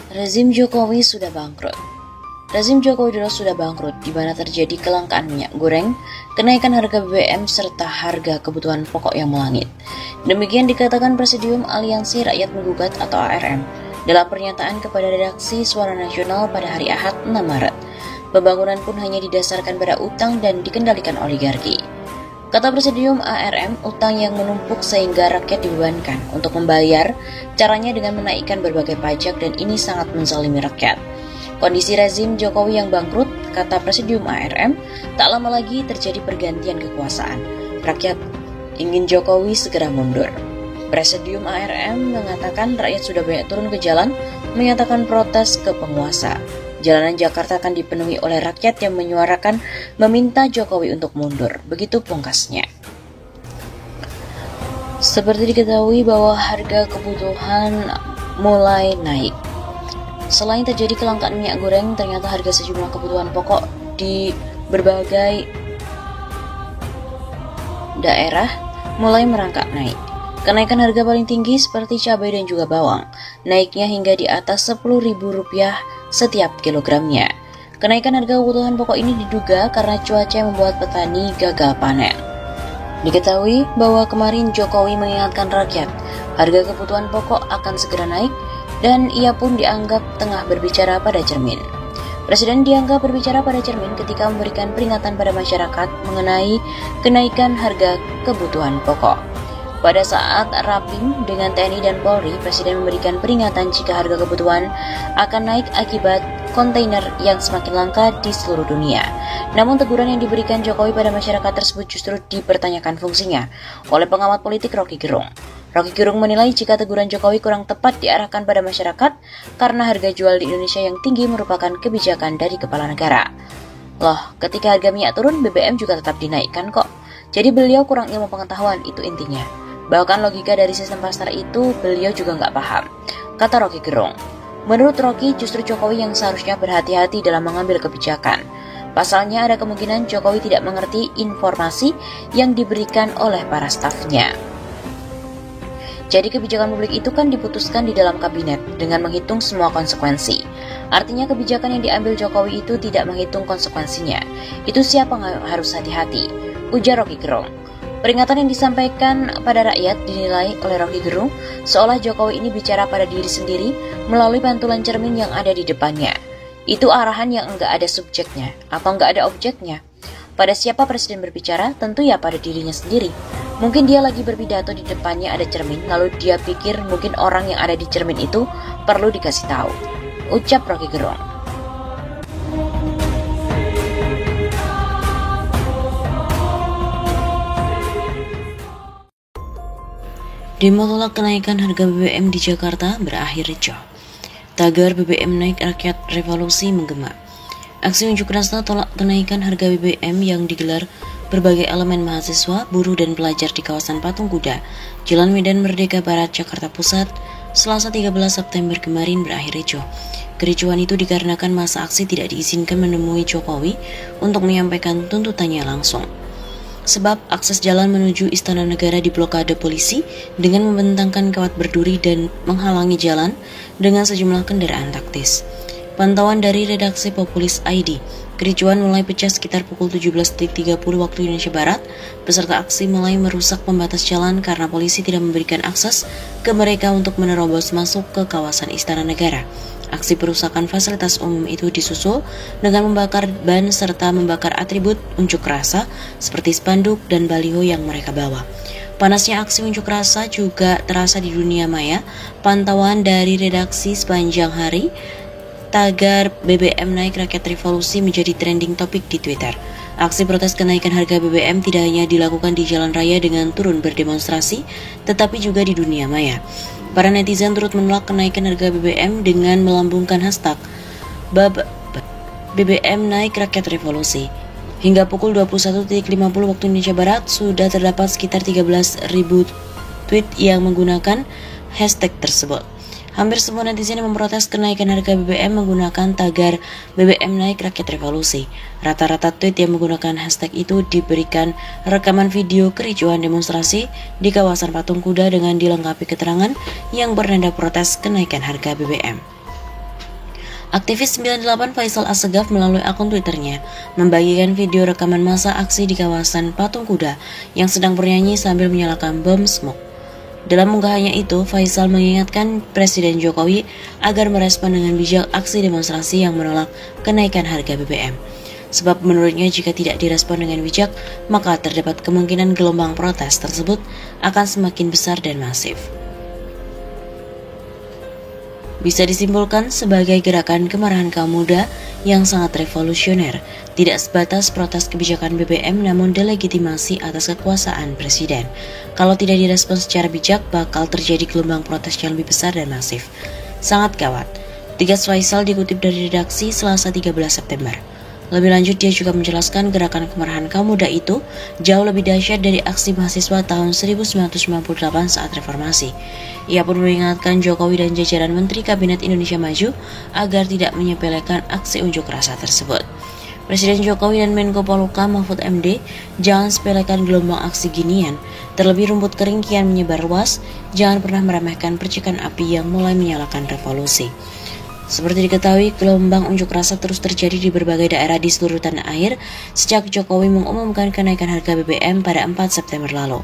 Rezim Jokowi sudah bangkrut. Rezim Joko Widodo sudah bangkrut, di mana terjadi kelangkaan minyak goreng, kenaikan harga BBM, serta harga kebutuhan pokok yang melangit. Demikian dikatakan Presidium Aliansi Rakyat Menggugat atau ARM dalam pernyataan kepada redaksi Suara Nasional pada hari Ahad 6 Maret. Pembangunan pun hanya didasarkan pada utang dan dikendalikan oligarki. Kata Presidium ARM, utang yang menumpuk sehingga rakyat dibebankan untuk membayar, caranya dengan menaikkan berbagai pajak dan ini sangat menzalimi rakyat. Kondisi rezim Jokowi yang bangkrut, kata Presidium ARM, tak lama lagi terjadi pergantian kekuasaan. Rakyat ingin Jokowi segera mundur. Presidium ARM mengatakan rakyat sudah banyak turun ke jalan, menyatakan protes ke penguasa. Jalanan Jakarta akan dipenuhi oleh rakyat yang menyuarakan meminta Jokowi untuk mundur. Begitu pungkasnya. Seperti diketahui bahwa harga kebutuhan mulai naik. Selain terjadi kelangkaan minyak goreng, ternyata harga sejumlah kebutuhan pokok di berbagai daerah mulai merangkak naik. Kenaikan harga paling tinggi seperti cabai dan juga bawang, naiknya hingga di atas Rp10.000 setiap kilogramnya. Kenaikan harga kebutuhan pokok ini diduga karena cuaca yang membuat petani gagal panen. Diketahui bahwa kemarin Jokowi mengingatkan rakyat, harga kebutuhan pokok akan segera naik, dan ia pun dianggap tengah berbicara pada cermin. Presiden dianggap berbicara pada cermin ketika memberikan peringatan pada masyarakat mengenai kenaikan harga kebutuhan pokok. Pada saat Rapim dengan TNI dan Polri, Presiden memberikan peringatan jika harga kebutuhan akan naik akibat kontainer yang semakin langka di seluruh dunia. Namun teguran yang diberikan Jokowi pada masyarakat tersebut justru dipertanyakan fungsinya oleh pengamat politik Rocky Gerung. Rocky Gerung menilai jika teguran Jokowi kurang tepat diarahkan pada masyarakat karena harga jual di Indonesia yang tinggi merupakan kebijakan dari kepala negara. Loh, ketika harga minyak turun, BBM juga tetap dinaikkan kok. Jadi beliau kurang ilmu pengetahuan, itu intinya. Bahkan logika dari sistem pasar itu beliau juga nggak paham, kata Rocky Gerung. Menurut Rocky, justru Jokowi yang seharusnya berhati-hati dalam mengambil kebijakan. Pasalnya ada kemungkinan Jokowi tidak mengerti informasi yang diberikan oleh para stafnya. Jadi kebijakan publik itu kan diputuskan di dalam kabinet dengan menghitung semua konsekuensi. Artinya kebijakan yang diambil Jokowi itu tidak menghitung konsekuensinya. Itu siapa yang harus hati-hati, ujar Rocky Gerung. Peringatan yang disampaikan pada rakyat dinilai oleh Rocky Gerung seolah Jokowi ini bicara pada diri sendiri melalui pantulan cermin yang ada di depannya. Itu arahan yang enggak ada subjeknya atau enggak ada objeknya. Pada siapa Presiden berbicara? Tentu ya pada dirinya sendiri. Mungkin dia lagi berpidato di depannya ada cermin, lalu dia pikir mungkin orang yang ada di cermin itu perlu dikasih tahu. Ucap Rocky Gerung. Demo tolak kenaikan harga BBM di Jakarta berakhir ricuh. Tagar BBM naik rakyat revolusi menggema. Aksi unjuk rasa tolak kenaikan harga BBM yang digelar berbagai elemen mahasiswa, buruh, dan pelajar di kawasan Patung Kuda, Jalan Medan Merdeka Barat, Jakarta Pusat, Selasa 13 September kemarin berakhir ricuh. Kericuhan itu dikarenakan masa aksi tidak diizinkan menemui Jokowi untuk menyampaikan tuntutannya langsung. Sebab akses jalan menuju Istana Negara diblokade polisi dengan membentangkan kawat berduri dan menghalangi jalan dengan sejumlah kendaraan taktis. Pantauan dari redaksi Populis ID, kericuhan mulai pecah sekitar pukul 17.30 waktu Indonesia Barat. Peserta aksi mulai merusak pembatas jalan karena polisi tidak memberikan akses ke mereka untuk menerobos masuk ke kawasan Istana Negara. Aksi perusakan fasilitas umum itu disusul dengan membakar ban serta membakar atribut unjuk rasa seperti spanduk dan baliho yang mereka bawa. Panasnya aksi unjuk rasa juga terasa di dunia maya. Pantauan dari redaksi sepanjang hari, tagar BBM naik rakyat revolusi menjadi trending topik di Twitter. Aksi protes kenaikan harga BBM tidak hanya dilakukan di jalan raya dengan turun berdemonstrasi, tetapi juga di dunia maya. Para netizen turut menolak kenaikan harga BBM dengan melambungkan hashtag BBM naik rakyat revolusi. Hingga pukul 21.50 waktu Indonesia Barat sudah terdapat sekitar 13.000 tweet yang menggunakan hashtag tersebut. Hampir semua netizen yang memprotes kenaikan harga BBM menggunakan tagar BBM naik rakyat revolusi. Rata-rata tweet yang menggunakan hashtag itu diberikan rekaman video kericuhan demonstrasi di kawasan Patung Kuda dengan dilengkapi keterangan yang bernada protes kenaikan harga BBM. Aktivis 98 Faisal Assegaf melalui akun Twitternya membagikan video rekaman masa aksi di kawasan Patung Kuda yang sedang bernyanyi sambil menyalakan bom smoke. Dalam unggahannya itu, Faisal mengingatkan Presiden Jokowi agar merespon dengan bijak aksi demonstrasi yang menolak kenaikan harga BBM. Sebab menurutnya jika tidak direspon dengan bijak, maka terdapat kemungkinan gelombang protes tersebut akan semakin besar dan masif. Bisa disimpulkan sebagai gerakan kemarahan kaum muda yang sangat revolusioner, tidak sebatas protes kebijakan BBM namun delegitimasi atas kekuasaan presiden. Kalau tidak direspon secara bijak, bakal terjadi gelombang protes yang lebih besar dan masif. Sangat gawat. Tegas Faisal dikutip dari redaksi Selasa 13 September. Lebih lanjut, dia juga menjelaskan gerakan kemarahan kaum muda itu jauh lebih dahsyat dari aksi mahasiswa tahun 1998 saat reformasi. Ia pun mengingatkan Jokowi dan jajaran Menteri Kabinet Indonesia Maju agar tidak menyepelekan aksi unjuk rasa tersebut. Presiden Jokowi dan Menko Polhukam Mahfud MD jangan sepelekan gelombang aksi ginian. Terlebih rumput kering kian menyebar luas, jangan pernah meremehkan percikan api yang mulai menyalakan revolusi. Seperti diketahui, gelombang unjuk rasa terus terjadi di berbagai daerah di seluruh tanah air sejak Jokowi mengumumkan kenaikan harga BBM pada 4 September lalu.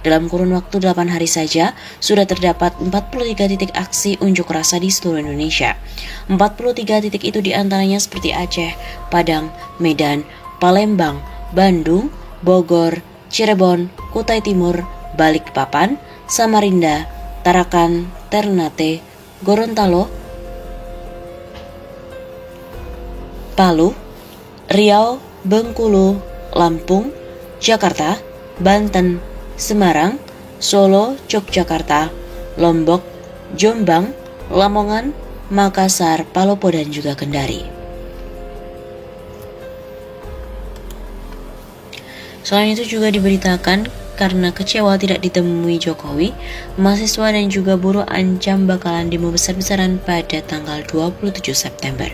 Dalam kurun waktu 8 hari saja, sudah terdapat 43 titik aksi unjuk rasa di seluruh Indonesia. 43 titik itu diantaranya seperti Aceh, Padang, Medan, Palembang, Bandung, Bogor, Cirebon, Kutai Timur, Balikpapan, Samarinda, Tarakan, Ternate, Gorontalo, Palu, Riau, Bengkulu, Lampung, Jakarta, Banten, Semarang, Solo, Yogyakarta, Lombok, Jombang, Lamongan, Makassar, Palopo, dan juga Kendari. Selain itu juga diberitakan karena kecewa tidak ditemui Jokowi, mahasiswa dan juga buruh ancam bakalan demo besar-besaran pada tanggal 27 September.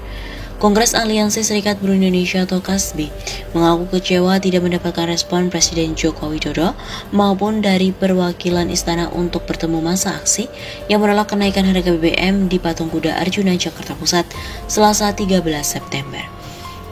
Kongres Aliansi Serikat Buruh Indonesia atau KASBI mengaku kecewa tidak mendapatkan respon Presiden Joko Widodo maupun dari perwakilan istana untuk bertemu masa aksi yang menolak kenaikan harga BBM di Patung Kuda Arjuna, Jakarta Pusat, Selasa 13 September.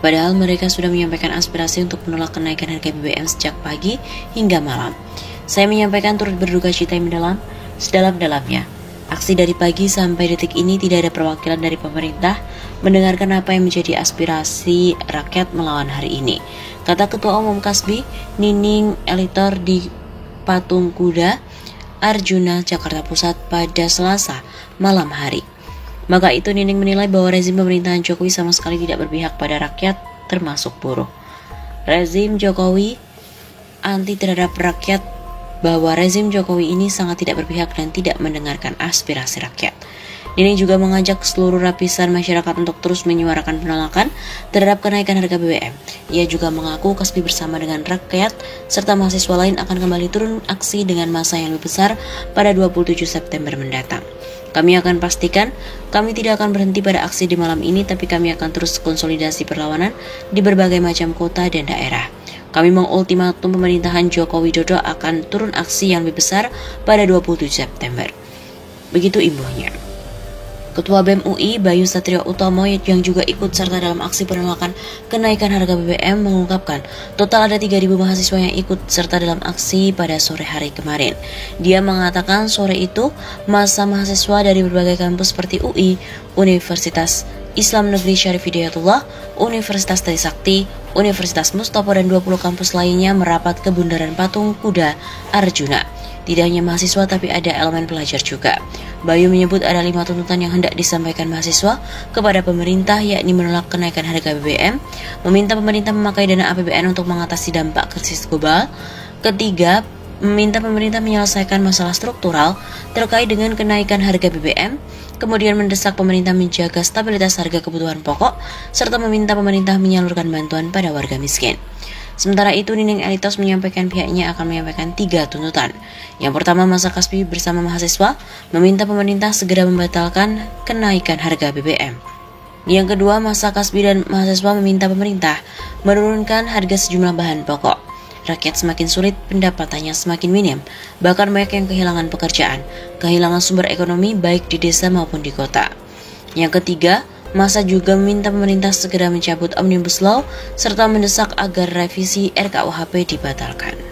Padahal mereka sudah menyampaikan aspirasi untuk menolak kenaikan harga BBM sejak pagi hingga malam. Saya menyampaikan turut berduka cita yang mendalam, sedalam-dalamnya. Aksi dari pagi sampai detik ini tidak ada perwakilan dari pemerintah mendengarkan apa yang menjadi aspirasi rakyat melawan hari ini, kata Ketua Umum KASBI Nining Elitor di Patung Kuda Arjuna, Jakarta Pusat pada Selasa malam hari. Maka itu Nining menilai bahwa rezim pemerintahan Jokowi sama sekali tidak berpihak pada rakyat termasuk buruh. Rezim Jokowi anti terhadap rakyat, bahwa rezim Jokowi ini sangat tidak berpihak dan tidak mendengarkan aspirasi rakyat. Nining juga mengajak seluruh lapisan masyarakat untuk terus menyuarakan penolakan terhadap kenaikan harga BBM. Ia juga mengaku KASBI bersama dengan rakyat serta mahasiswa lain akan kembali turun aksi dengan massa yang lebih besar pada 27 September mendatang. Kami akan pastikan kami tidak akan berhenti pada aksi di malam ini, tapi kami akan terus konsolidasi perlawanan di berbagai macam kota dan daerah. Kami mengultimatum pemerintahan Joko Widodo akan turun aksi yang lebih besar pada 27 September. Begitu imbuhnya. Ketua BEM UI Bayu Satrio Utomo yang juga ikut serta dalam aksi penolakan kenaikan harga BBM mengungkapkan total ada 3.000 mahasiswa yang ikut serta dalam aksi pada sore hari kemarin. Dia mengatakan sore itu massa mahasiswa dari berbagai kampus seperti UI, Universitas Islam Negeri Syarif Hidayatullah, Universitas Trisakti, Universitas Mustopo, dan 20 kampus lainnya merapat ke Bundaran Patung Kuda Arjuna. Tidak hanya mahasiswa tapi ada elemen pelajar juga. Bayu menyebut ada 5 tuntutan yang hendak disampaikan mahasiswa kepada pemerintah, yakni menolak kenaikan harga BBM, meminta pemerintah memakai dana APBN untuk mengatasi dampak krisis global. Ketiga, meminta pemerintah menyelesaikan masalah struktural terkait dengan kenaikan harga BBM, kemudian mendesak pemerintah menjaga stabilitas harga kebutuhan pokok, serta meminta pemerintah menyalurkan bantuan pada warga miskin. Sementara itu, Nining Elitos menyampaikan pihaknya akan menyampaikan 3 tuntutan. Yang pertama, masa KASBI bersama mahasiswa meminta pemerintah segera membatalkan kenaikan harga BBM. Yang kedua, masa KASBI dan mahasiswa meminta pemerintah menurunkan harga sejumlah bahan pokok. Rakyat semakin sulit, pendapatannya semakin minim, bahkan banyak yang kehilangan pekerjaan, kehilangan sumber ekonomi baik di desa maupun di kota. Yang ketiga, Massa juga meminta pemerintah segera mencabut Omnibus Law serta mendesak agar revisi RKUHP dibatalkan.